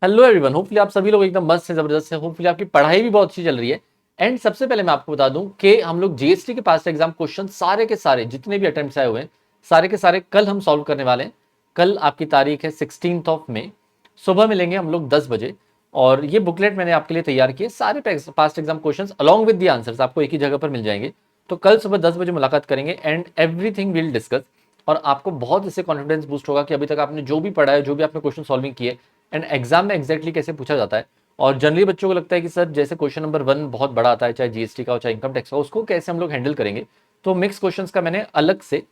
Hello everyone, hopefully आप सभी लोग एकदम मस्त है, जबरदस्त है। होपफुली आपकी पढ़ाई भी बहुत अच्छी चल रही है। एंड सबसे पहले मैं आपको बता दूं कि हम लोग जीएसटी के पास एग्जाम क्वेश्चन सारे के सारे जितने भी अटेम्प्ट्स आए हुए हैं सारे के सारे कल हम सॉल्व करने वाले हैं। कल आपकी तारीख है 16 ऑफ मई। सुबह मिलेंगे हम लोग 10 बजे। और ये बुकलेट मैंने आपके लिए तैयार किए, सारे past exam question along with the answers आपको एक ही जगह पर मिल जाएंगे। तो कल सुबह 10 बजे मुलाकात करेंगे एंड एवरीथिंग विल डिस्कस। और आपको बहुत इससे कॉन्फिडेंस बूस्ट होगा कि अभी तक आपने जो भी पढ़ा है, जो भी आपने क्वेश्चन सॉल्विंग किए एंड एग्जाम में एग्जैक्टली कैसे पूछा जाता है। और जनरली बच्चों को लगता है कि सर जैसे क्वेश्चन नंबर 1 बहुत बड़ा आता है, चाहे जीएसटी का हो चाहे इनकम टैक्स का, उसको कैसे हम लोग हैंडल करेंगे। तो मिक्स क्वेश्चंस का मैंने अलग से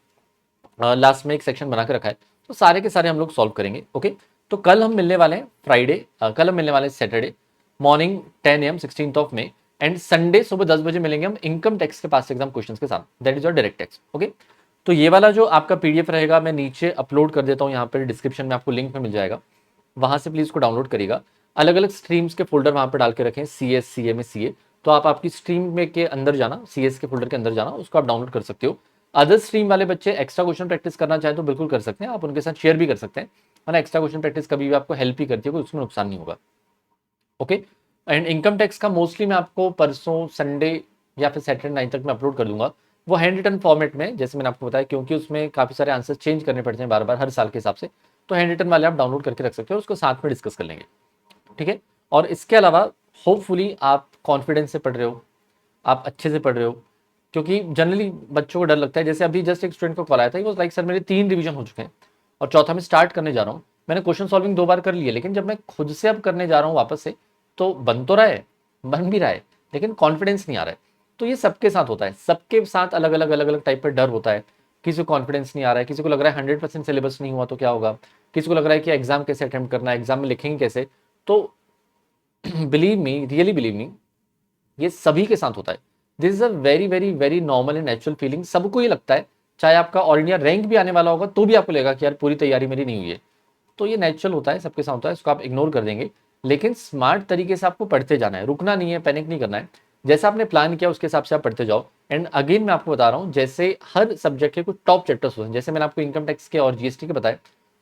लास्ट में एक सेक्शन बना के रखा है। तो सारे के सारे हम लोग सॉल्व करेंगे। ओके, तो कल हम मिलने वाले हैं फ्राइडे, कल हम मिलने वाले हैं सैटरडे मॉर्निंग 10 AM 16 मई। एंड संडे सुबह 10 बजे मिलेंगे हम इनकम टैक्स के पास एग्जाम क्वेश्चन के साथ, that is your direct tax. Okay, तो ये वाला जो आपका पीडीएफ रहेगा मैं नीचे अपलोड कर देता हूँ, यहाँ पर डिस्क्रिप्शन में आपको लिंक में मिल जाएगा, वहां से प्लीज उसको डाउनलोड करिएगा। अलग अलग स्ट्रीम्स के फोल्डर वहां पर डाल के रखें, सी एस सी ए में सी ए। तो आप आपकी स्ट्रीम में के अंदर जाना, सी एस के फोल्डर के अंदर जाना, उसको आप डाउनलोड कर सकते हो। अदर स्ट्रीम वाले बच्चे एक्स्ट्रा क्वेश्चन प्रैक्टिस करना चाहे तो बिल्कुल कर सकते हैं, आप उनके साथ शेयर भी कर सकते हैं। है ना, एक्स्ट्रा क्वेश्चन प्रैक्टिस कभी भी आपको हेल्प ही करती है, कोई उसमें नुकसान नहीं होगा। ओके, एंड इनकम टैक्स का मोस्टली मैं आपको परसों संडे या फिर सैटरडे नाइट तक मैं अपलोड कर दूंगा। वो हैंड रिटन फॉर्मेट में, जैसे मैंने आपको बताया, क्योंकि उसमें काफी सारे आंसर चेंज करने पड़ते हैं बार बार हर साल के हिसाब से। तो हैंड रिटन वाले आप डाउनलोड करके रख सकते हो, उसको साथ में डिस्कस कर लेंगे। ठीक है, और इसके अलावा होपफुली आप कॉन्फिडेंस से पढ़ रहे हो, आप अच्छे से पढ़ रहे हो। क्योंकि जनरली बच्चों को डर लगता है, जैसे अभी जस्ट एक स्टूडेंट को कॉल आया था, वो लाइक सर मेरे 3 रिवीजन हो चुके हैं और चौथा में स्टार्ट करने जा रहा हूँ। मैंने क्वेश्चन सॉल्विंग 2 बार कर लिए, लेकिन जब मैं खुद से अब करने जा रहा हूँ वापस से, तो बन तो रहा है, बन भी रहा है, लेकिन कॉन्फिडेंस नहीं आ रहा है। तो ये सबके साथ होता है, सबके साथ अलग अलग टाइप का डर होता है। किसी को कॉन्फिडेंस नहीं आ रहा है, किसी को लग रहा है 100% सिलेबस नहीं हुआ तो क्या होगा, किसी को लग रहा है कि एग्जाम कैसे अटेम्प्ट करना है, एग्जाम में लिखेंगे कैसे। तो believe me, really believe me, ये सभी के साथ होता है। This is a very very very normal and natural feeling, सबको ये लगता है। चाहे आपका ऑल इंडिया रैंक भी आने वाला होगा तो भी आपको लगेगा कि यार पूरी तैयारी मेरी नहीं हुई है। तो ये नेचुरल होता है, सबके साथ होता है, इसको आप इग्नोर कर देंगे। लेकिन स्मार्ट तरीके से आपको पढ़ते जाना है, रुकना नहीं है, पैनिक नहीं करना है। जैसा आपने प्लान किया उसके हिसाब से आप पढ़ते जाओ। एंड अगेन मैं आपको बता रहा हूँ, जैसे हर सब्जेक्ट के कुछ टॉप चैप्टर्स होते हैं, जैसे मैंने आपको इनकम टैक्स के और जीएसटी के बताए,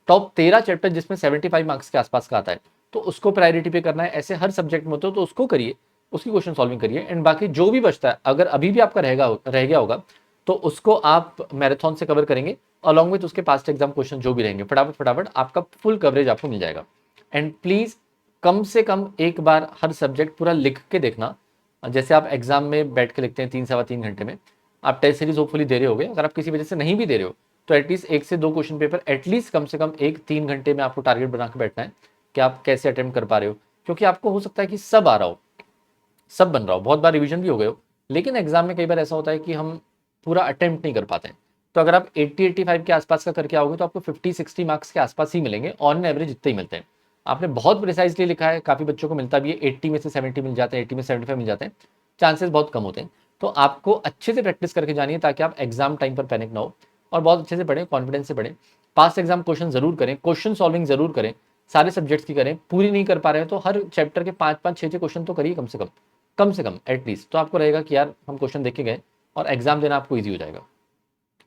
टॉप 13 चैप्टर जिसमें 75 मार्क्स के आसपास का आता है, तो उसको प्रायोरिटी पे करना है। ऐसे हर सब्जेक्ट में होते हो तो उसको करिए, उसकी क्वेश्चन सॉल्विंग करिए। एंड बाकी जो भी बचता है, अगर अभी भी आपका रह गया होगा, तो उसको आप मैराथन से कवर करेंगे, अलॉन्ग विथ उसके पास्ट एग्जाम क्वेश्चन जो भी रहेंगे, फटाफट फटाफट आपका फुल कवरेज आपको मिल जाएगा। एंड प्लीज कम से कम एक बार हर सब्जेक्ट पूरा लिख के देखना। जैसे आप एग्जाम में बैठ के लिखते हैं 3 सवा 3 घंटे में, आप टेस्ट सीरीज होपफुली दे रहे होगे। अगर आप किसी वजह से नहीं भी दे रहे हो तो एटलीस्ट 1 से 2 क्वेश्चन पेपर एटलीस्ट कम से कम 1-3 घंटे में आपको टारगेट बना के बैठना है कि आप कैसे अटेम्प्ट कर पा रहे हो। क्योंकि आपको हो सकता है कि सब आ रहा हो, सब बन रहा हो, बहुत बार रिवीजन भी हो गए हो, लेकिन एग्जाम में कई बार ऐसा होता है कि हम पूरा अटेम्प्ट नहीं कर पाते हैं। तो अगर आप 80-85 के आसपास का करके आओगे तो आपको 50-60 मार्क्स के आसपास ही मिलेंगे, ऑन एवरेज इतने ही मिलते हैं। आपने बहुत प्रिसाइजली लिखा है, काफी बच्चों को मिलता भी है, 80 में से 70 मिल जाते हैं, 80 में 75 मिल जाते हैं, चांसेस बहुत कम होते हैं। तो आपको अच्छे से प्रैक्टिस करके जानी है ताकि आप एग्जाम टाइम पर पैनिक ना हो, और बहुत अच्छे से पढ़ें, कॉन्फिडेंस से पढ़ें। पास एग्जाम क्वेश्चन जरूर करें, क्वेश्चन सॉल्विंग जरूर करें, सारे सब्जेक्ट्स की करें। पूरी नहीं कर पा रहे हैं तो हर चैप्टर के 5-5 6-6 क्वेश्चन तो करिए कम से कम एटलीस्ट। तो आपको रहेगा कि यार हम क्वेश्चन देख के गए और एग्जाम देना आपको ईजी हो जाएगा।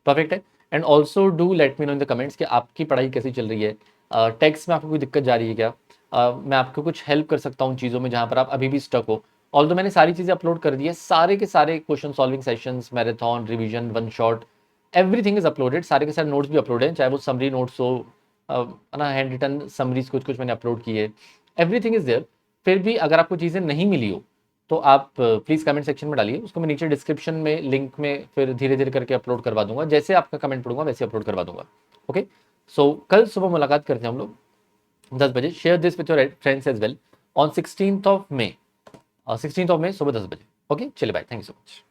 परफेक्ट है। And also do let me know in the comments कि आपकी पढ़ाई कैसी चल रही है, टेक्स्ट में आपको कोई दिक्कत जा रही है क्या। मैं आपको कुछ हेल्प कर सकता हूँ चीज़ों में जहाँ पर आप अभी भी स्टक हो। ऑल्दो मैंने सारी चीज़ें अपलोड कर दी है, सारे के सारे question solving sessions, marathon, revision, one shot, everything is uploaded. सारे के सारे नोट्स भी अपलोड हैं, चाहे वो समरी नोट्स हो, ना हैंड रिटन समरीज कुछ कुछ मैंने अपलोड की है, एवरीथिंग इज देयर। फिर भी अगर आपको चीज़ें नहीं मिली हो तो आप प्लीज़ कमेंट सेक्शन में डालिए, उसको मैं नीचे डिस्क्रिप्शन में लिंक में फिर धीरे धीरे करके अपलोड करवा दूंगा। जैसे आपका कमेंट पढ़ूंगा वैसे अपलोड करवा दूंगा। ओके, सो कल सुबह मुलाकात करते हैं हम लोग 10 बजे। Share this with your friends as well on 16 of मई, 16 ऑफ मई सुबह 10 बजे। ओके, चलिए bye, thank you so much.